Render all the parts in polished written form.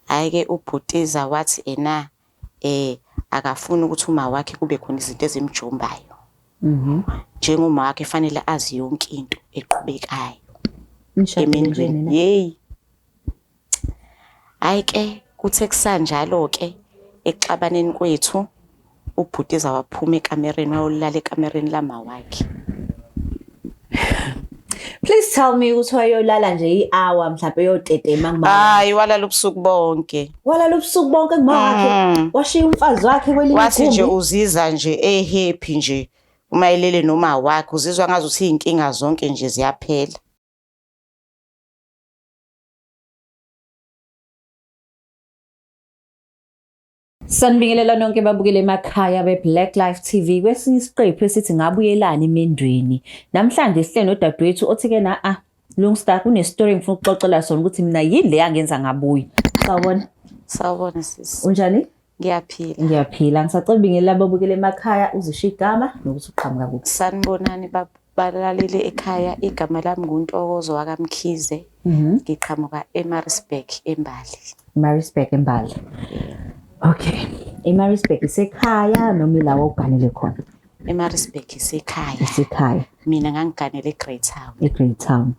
Ayike ubhutiza wathi ena akafuni ukuthi uMawakhe kube khona izinto ezimjombayo. NjengoMawakhe fanele azi yonke into eqhubekayo emendweni. Hey. Ayike kuthe kusanjalo ke exabaneni kwethu ubhutiza waphuma ekamereni wayolala ekamereni laMawakhe. Please tell me ukuthi wayolala nje i-hour mhlawumbe yotetema ngibani. Hayi walala ubusuku bonke. Walala ubusuku bonke kuMawakhe. Washiya umfazi wakhe kwelinye igumbi. Wathi nje uziza nje happy nje uma elele noMawakhe uzizwa ngazi ukuthi inkinga zonke nje ziyaphela. Sanibingelela nonke babukele emakhaya beBlack Life TV kwesinye isiqephu esithi ngabuyelani emendweni. Namhlanje sihle nodadewethu othi-ke na Longstar kune story ngifuna ukuxoxela sona ukuthi mina yini le yangenza ngabuya. Sawubona. Sawubona sisi. Unjani? Ngiyaphila. Ngiyaphila. Ngisacela ubingelela babukele emakhaya uzisho igama nokuthi uqhamuka kuphi. Sanibonani balalele ekhaya, igama lami nguNtokozo wakaMkhize. Ngiqhamuka eMaritzburg eMbali. Maritzburg eMbali. Okay. eMaritzburg isekhaya noma ilawo uganele khona? eMaritzburg isekhaya. Isekhaya. Mina ngangiganele eGreat Town. eGreat Town.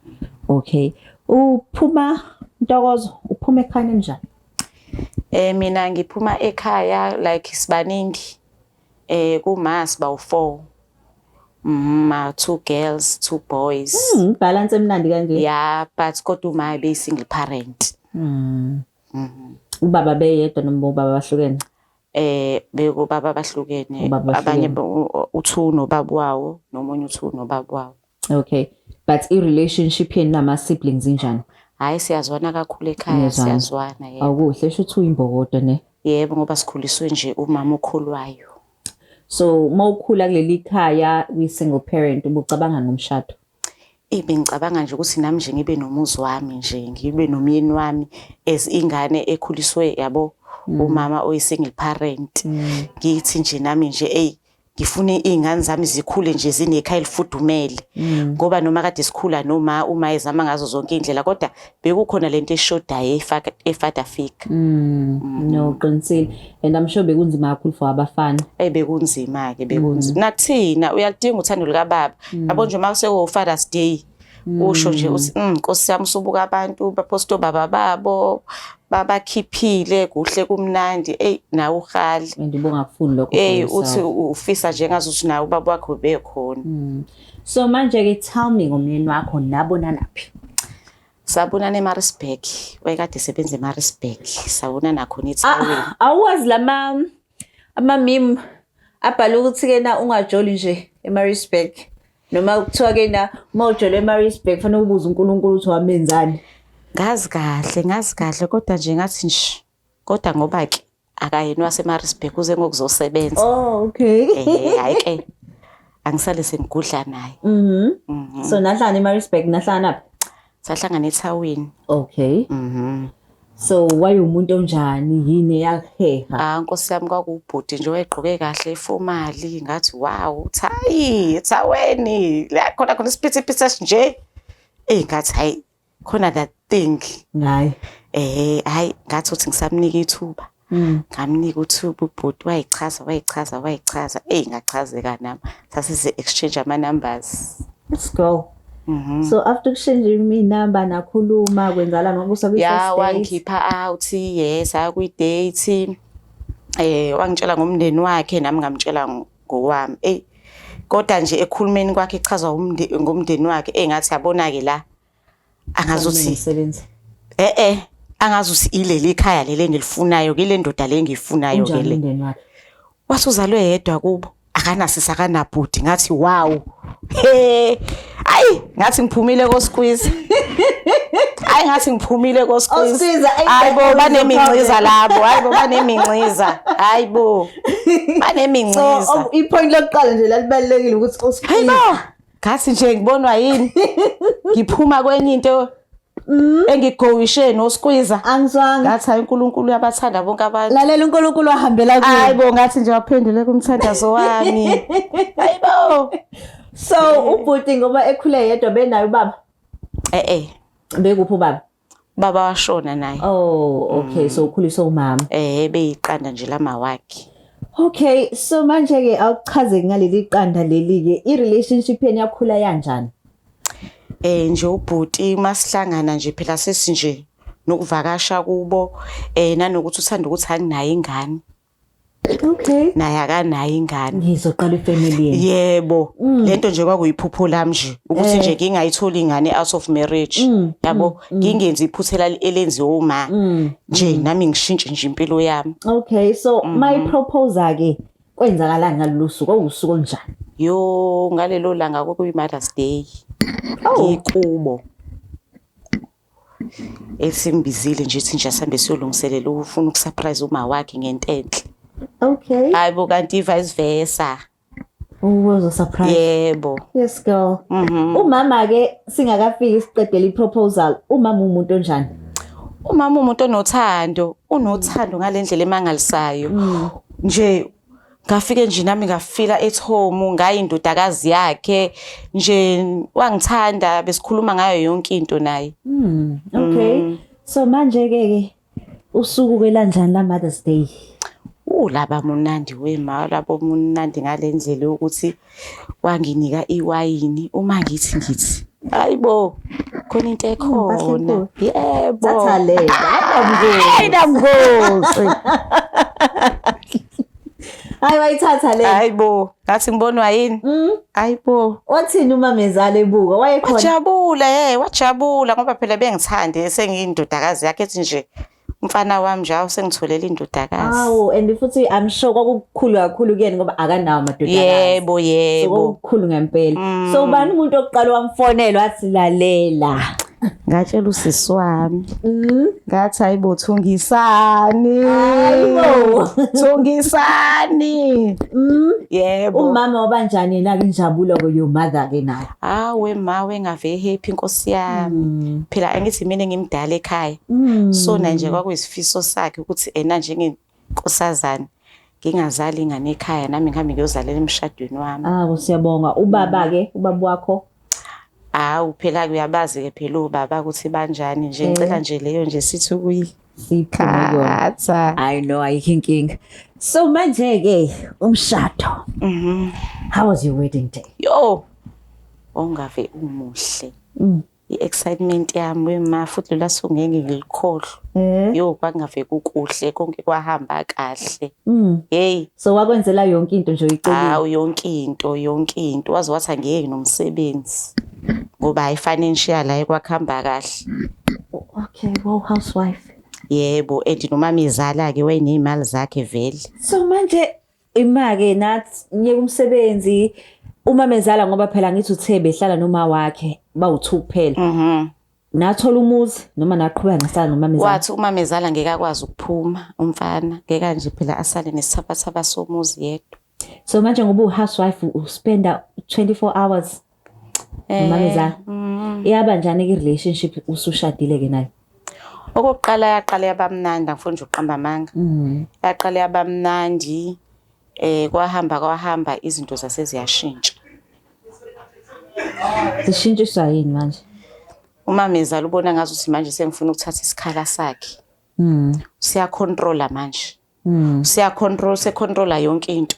Okay. Uphuma Ntokozo, uphuma ekhaya njani? Mina ngiphuma ekhaya like sibaningi. Kuma siba u4. Ma 2 girls, 2 boys. Balance emnandi kanje. Yeah, but kodwa uma be single parent. Ubaba beyedwa noma ubaba bahlukene? Bekubaba bahlukene. Abanye u2 nobaba wawo, nomunye u2 nobaba wawo. Okay. But i-relationship yenu nama siblings injani? Hayi siyazwana kakhulu ekhaya, siyazwana yebo. Awukuhle shuthu uyimbokodo ne? Yebo ngoba sikhuliswe nje umama okholwayo. So mawukhula kuleli khaya we-single parent ubucabanga ngomshado? Ngicabanga nje ukuthi nami nje ngibe nomuzi wami nje, ngibe nomyeni wami as ingane ekhuliswe yabo umama oyi-single parent. Ngithi nje nami nje ngifune izingane zami zikhule nje zinekhaya elifudumele. Ngoba noma kade sikhula noma uma ezama ngazo zonke indlela kodwa bekukhona lento eshodayo efather figure. No qinisile. And I'm sure bekunzima kakhulu for abafana. Bekunzima ke bekunzima. Nakuthina uyalidinga uthando lika baba. Yabo nje uma kuseko Father's Day usho nje uthi Nkosi yami usubuka abantu baposto baba babo babakhiphile kuhle kumnandi nawe uhali. Ngibonga kufuni lokho. Uthi ufisa nje ngazi ukuthi nawe ubaba wakho bekhona. So manje ke tell me ngomyeni wakho nabona naphi? Sabona eMaritzburg, wayekade esebenza eMaritzburg. Sabona nakhona eThawini. Awazi lama amamim abhala ukuthi ke na ungajoli nje eMaritzburg. Noma kuthiwa ke na mawujole eMaritzburg kufanele ubuze uNkulunkulu ukuthi wamenzani. Ngazi kahle kodwa nje ngathi nje kodwa ngoba ke akayena waseMaritzburg uze ngokuzosebenza. Oh okay. Hayi ke angisale sengigudla naye. So nahlala eMaritzburg nahlala naphi? Sahlangana eThawini. Okay. So wayumuntu onjani yini yaheha? Nkosi yami kwakubhudi nje wayegqoke kahle formally ngathi wow thayi eThaweni la khona isiphithiphithi nje ngathi hayi khona that thing. Hayi. Hayi ngathi uthi ngisamnika ithuba. Ngamnika uthuba ubhudi wayichaza ngachazeka nami sasize exchange ama numbers. Let's go. So after exchanging me number nakhuluma kwenzala noma usabisa stage. Yeah, wangikhipha out, yes, akwi-date. Wangitshela ngomndeni wakhe nami ngamtshela ngowami. Kodwa nje ekhulumeni kwakhe echaza ngomndeni wakhe engathi yabona ke la angazuthi umsebenzi. Angazuthi ileli ikhaya leli engilifunayo ke le ndoda le engiyifunayo ke le. Umndeni wakhe. Wathi uzalwe yedwa kubo. Akanasisa kanabhudi ngathi wow. Ayi ngathi ngiphumile koSqueeze. Ngathi ngiphumile koSqueeze. Hayibo banemingciza labo. Hayibo banemingciza. Hayibo. Banemingciza. So ipoint lokuqala nje lalibalekile ukuthi uSqueeze. Hayibo. Ngathi nje ngibonwa yini? Ngiphuma kwenye into engigowishe noSqueeze. Angizwanga. Ngathi hayi uNkulunkulu uyabathanda bonke abantu. Lalela uNkulunkulu ahambela kuwe. Hayibo ngathi nje waphendule kumthandazo wami. Hayibo. So ubhuti ngoba ekhule yedwa benayo ubaba? Bekuphi ubaba? Baba washona naye. Oh, okay. So ukhuliswa umama. Beyiqanda nje laMawakhe. Okay, so manje ke awuchaze ngaleli qanda leli ke i-relationship yeni yakhula kanjani? Nje ubhuti masihlangana nje phela sesinje nokuvakasha kubo nanokuthi uthanda ukuthi anginayo ingane. Okay. Naye akanayo ingane. Ngizoqala ifamily yeni. Yebo. Lento nje kwakuyiphupho lami nje ukuthi nje ngingayithola ingane out of marriage. Yabo, ngingenzi iphutha elenziwe uma. Nje nami ngishintshe nje impilo yami. Okay, so my proposal ke kwenzakalani ngalolu suku? Okusuku njani? Yo, ngalelo langa kuyi-Mother's Day. Ngikubo. Esingibizile nje ukuthi nje asambe siyolungiselela ufuna ukusurprise uMawakhe ngento enhle. Okay. Hayibo kanti vice versa. Was a surprise. Yebo. Yes girl. Umama ke singakafiki isiqedela iproposal. Umama umuntu onjani? Umama umuntu unothando ngalendlela emangalisayo. Nje ngafike nje nami ngafila at home ngayindodakazi yakhe nje wangithanda besikhuluma ngayo yonke into naye. Okay. So manje ke usuku kwelanjani la Mother's Day? Laba munandi wema labo munandi ngalendlela ukuthi wanginika iwayini uma ngithi hayibo khona into ekhona. Yebo. Thathalela. Ayidamgosi. Hayi wayithatha le. Hayibo, ngathi ngibonwa yini? Hayibo. Wathini umama ezala ebuka? Wayekhona. Wajabula ngoba phela bengithande sengiyindodakazi yakhe ethi nje umfana wami nje awusengitholela indodakazi. Awu, and futhi I'm sure kwakukhulu kakhulu kuyena ngoba akanawo amadodakazi. Yebo. So kwakukhulu ngempela. So ubani umuntu oqala wamfonela wathi lalela. Ngatshela usisi wami. Ngathi hayibo Thungisani. Hayibo Thungisani. Yebo. Umama wabanjani yena ke injabulo ke your mother ke nayo? Wema wengave happy Nkosi yami. Phela angithi mina ngimdala ekhaya. So na nje kwakuyisifiso sakhe ukuthi ena njengenkosazana ngingazali ingane ekhaya nami ngihambe ngiyozalela emshadweni wami. Siyabonga. Ubaba ke, ubaba wakho? Phela kuyabazi ke phela ubaba ukuthi banjani nje ngicela nje leyo nje sithi ukuyikhatha. I know ayikho inkinga. So manje ke umshado. How was your wedding day? Yo. Ongave umuhle. I-excitement yami wema futhi la songeke ngilikhohlwe. Yo kwangave kukuhle konke kwahamba kahle. Hey. So wakwenzela yonke into nje uyicelile? Yonke into. Wazi wathi angeke nomsebenzi. Ngoba i-financial la ekwakhamba kahle. Okay, well housewife. Yebo, nomama izala ke wayinezimali zakhe vele. So manje imake nathi ngeke umsebenzi umama ezala ngoba phela ngithi uthe behlala noMawakhe bawu2 kuphela. Nathola umuzi noma naqhubeka ngisala nomama ezala. Wathi umama ezala ngeke akwazi ukuphuma umfana ngeke kanje phela asale nesithabathaba somuzi yedwa. So manje ngoba u-housewife uspenda 24 hours nomama ezala. Iyaba njani ke relationship usushadile ke naye? Okokuqala yaqala yabamnandi angifuni nje uqamba amanga. Yaqala yabamnandi kwahamba izinto zaseziyashintsha. Zishintshiswa yini manje? Umama ezala ubona ngazi ukuthi manje sengifuna ukuthatha isikhala sakhe. Siyacontrola manje. Secontrola yonke into.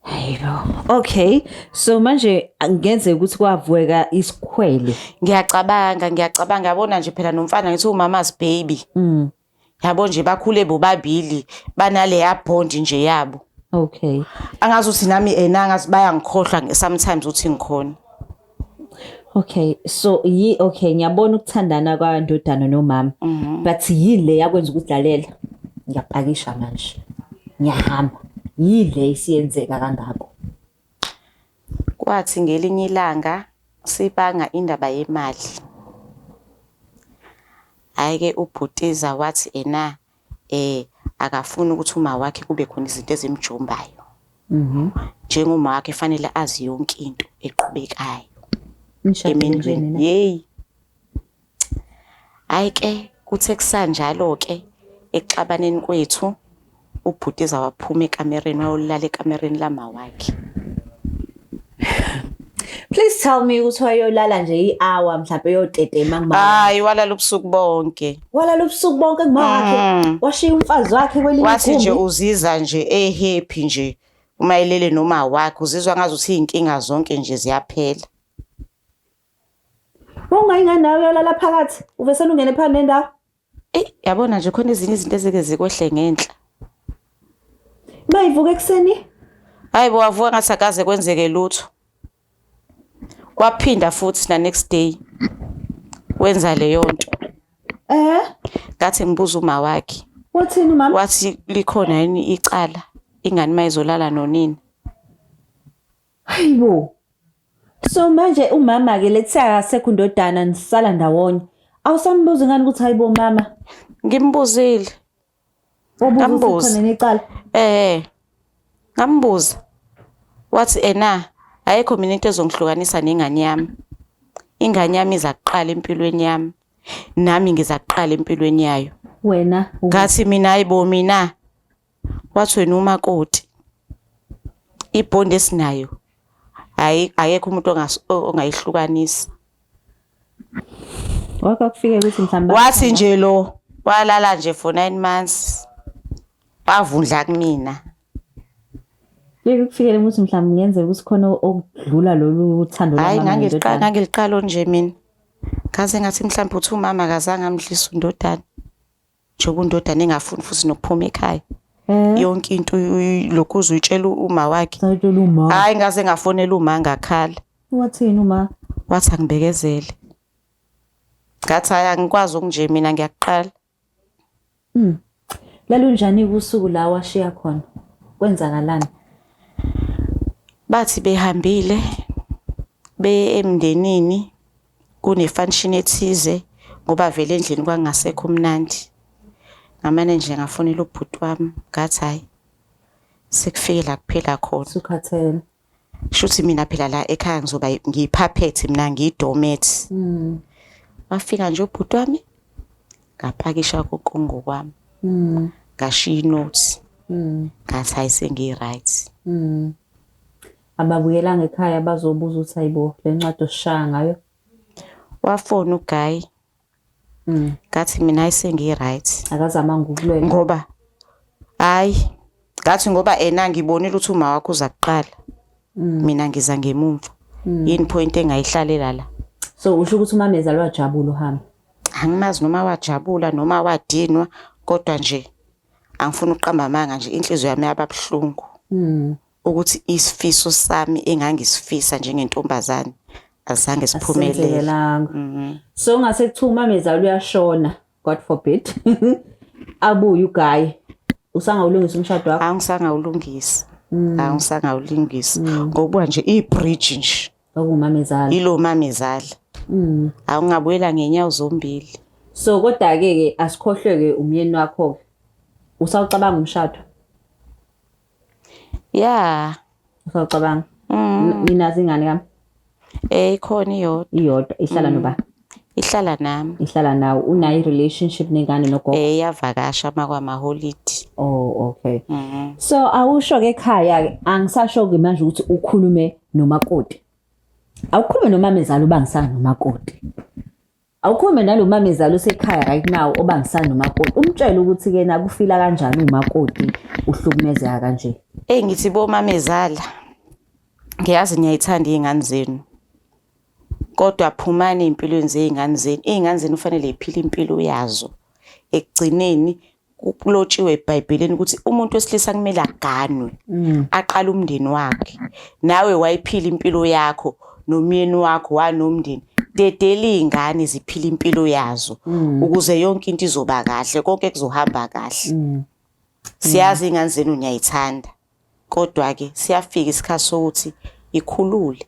Hayibo. Okay. So manje angeze ukuthi kwavuka isikhwele. Ngiyacabanga yabona nje phela nomfana ngithi umama's baby. Yabo nje bakhule bobabili banale yabond nje yabo. Okay. Angazi ukuthi nami angazi bayangikhohlwa sometimes uthi ngikhona. Okay. So okay ngiyabona ukuthandana kwaNdodana noMama. But yile yakwenza ukuthi lalela. Ngiyapakisha manje. Ngiyahamba. Yile isiyenzeka kangako. Kwathi ngelinye ilanga sibanga indaba yemali. Ayike ubhutiza wathi akafuni ukuthi uMawakhe kube khona izinto ezimjombayo. NjengoMawakhe fanele azi yonke into eqhubekayo. Emendweni. Hey. Ayike kuthe kusanjalo ke exabaneni kwethu ubhutiza waphuma ekamereni wayolala ekamereni laMawakhe. Please tell me ukuthi wayolala nje i-hour mhlawumbe yotetema ngumama. Hayi walala ubusuku bonke. Walala ubusuku bonke ngumawakhe. Washiya umfazi wakhe kwelinye igumbi. Wathi nje uziza nje happy nje uma elele noMawakhe uzizwa ngazuthi inkinga zonke nje ziyaphela. Ungayingani nawe uyolala phakathi uvesena ungene phakathi nendawo. Yabona nje khona ezinye izinto ezike zikwehle ngenhla. Mayivuka ekseni? Hayi bo wavuka ngathi akaze kwenzeke lutho. Kwaphinda futhi na next day wenza leyo nto. Ngathi ngibuza uMawakhe. Wathini mama? Wathi likhona yini icala ingane mayizolala nonini. Hayibo. So manje umama ke lethe akasekho undodana nisala ndawonye. Awusambuza ngani ukuthi hayibo mama? Ngimbuzile. Ngambuza khona necala. Ngambuza. Wathi ayikho mina into ezongihlukanisa nengane yami. Ingane yami iza kuqala empilweni yami. Nami ngizaqala empilweni yayo. Wena ngathi mina hayibo mina. Wathi wena umakoti. Ibhondi esinayo. Ayekho umuntu ongayihlukanisa. Wakufike ukuthi mhlamba. Wathi nje lo walala nje for 9 months. Bavundla kumina. Kufikele ukuthi mhlamba ngenzele ukuthi khona okudlula lolu uthando lwami. Hayi ngangiliqalo nje mina. Ngaze ngathi mhlamba uthi umama akazange amdlisa undodana. Njoba undodana engafuni futhi nokuphuma ekhaya. Yonke into lokhu uzuyitshela uMawakhe. Hayi ngaze ngafonela uma ngakhala. Wathini uma? Wathi angibekezele. Ngathi angikwazi okunje mina ngiyaqala. Lalunjani kusuku la washiya khona? Kwenzakalani? Bathi behambile emndenini kunefunction ethize ngoba vele endlini kwangasekho umnandi. Ngamane nje ngafonela ubhuti wami ngathi hayi sekufike la kuphela khona. Sukhathele. Shuthi mina phela la ekhaya ngizoba ngiyiphaphethe mina ngiyidomethi. Wafika nje ubhuti wami ngapakisha koqongo kwami. Ngashiya inothi. Ngathi hayi sengi-right. Ababuyelanga ekhaya bazobuza ukuthi hayibo le ncwadi osishaya ngayo. Wafona uGuy. Ngathi mina ayisengi-right. Akazamanga ukulwela. Ngoba hayi ngathi ngoba ngibonile ukuthi uMawakhe uza kuqala. Mina ngiza ngemumva. Yini point engayihlalela la. So usho ukuthi umamezala wajabula uhamba. Angimazi noma wajabula noma wadinwa kodwa nje angifuni uqamba amanga nje inhliziyo yami yababuhlungu. Ukuthi isifiso sami engangisifisa njengentombazane azange siphumelele. So ngase kuthiwa umamezala uyashona, God forbid. Abuye uGuy. Usangawulungisa umshado wakho? Angisangawulungisa. Angisangawulungisa. Ngokuba nje ibridge nje. Okumamezala. Yilo mamezala. Awungabuyela ngenyawo zombili. So kodwa ke asikhohlwe umyeni wakho. Usawucabanga umshado? Yeah. Usawucabanga? Mina zingane yami. Ikhona iyodwa. Iyodwa ihlala noba? Ihlala nami. Ihlala nawe. Unayo relationship nengane nogogo? Iyavakasha makwama-holiday. Oh okay. So awusho ke ekhaya angisasho ke manje ukuthi ukhulume nomakoti. Awukhulume nomamezala ubangisana nomakoti. Awukhulume nalo mamezala usekhaya right now obangisana nomakoti. Umtshela ukuthi ke na kufila kanjani umakoti uhlukumezeka kanje. Ngithi bo mamezala. Ngiyazi niyayithanda izingane zenu. Kodwa phumani empilweni zeingane zenu. Izingane zenu kufanele iphile impilo yazo. Ekugcineni kulotshiwe eBhayibhelini ukuthi umuntu wesilisa kumele aganwe. Aqala umndeni wakhe. Nawe wayiphila impilo yakho nomyeni wakho wanomndeni. Dedela izingane ziphile impilo yazo ukuze yonke into izoba kahle konke kuzohamba kahle. Siyazi izingane zenu niyayithanda. Kodwa ke siyafika isikhathi sokuthi ikhulule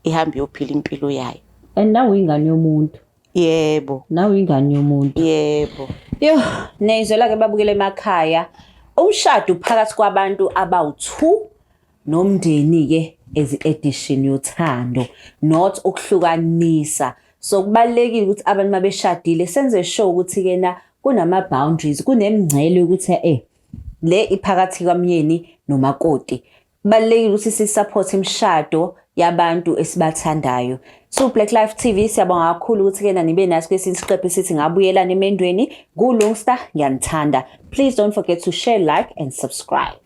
ihambe yophila impilo yayo. Nawe ingane yomuntu. Yebo. Nawe ingane yomuntu. Yebo. Yo, nezwela ke babukele emakhaya. Umshado phakathi kwabantu abawu2 nomndeni ke ezi-edition yothando, not ukuhlukanisa. So kubalekile ukuthi abantu mabeshadile senze sure ukuthi ke na kunama boundaries, kunemingcele ukuthi le iphakathi kwaMyeni nomakoti. Kubalekile ukuthi sisupport imishado yabantu esibathandayo. So Black Life TV siyabonga kakhulu ukuthi kena nibe naso kwesinye isiqephu esithi ngabuyelani emendweni. Ngulungstar, ngiyanithanda. Please don't forget to share, like and subscribe.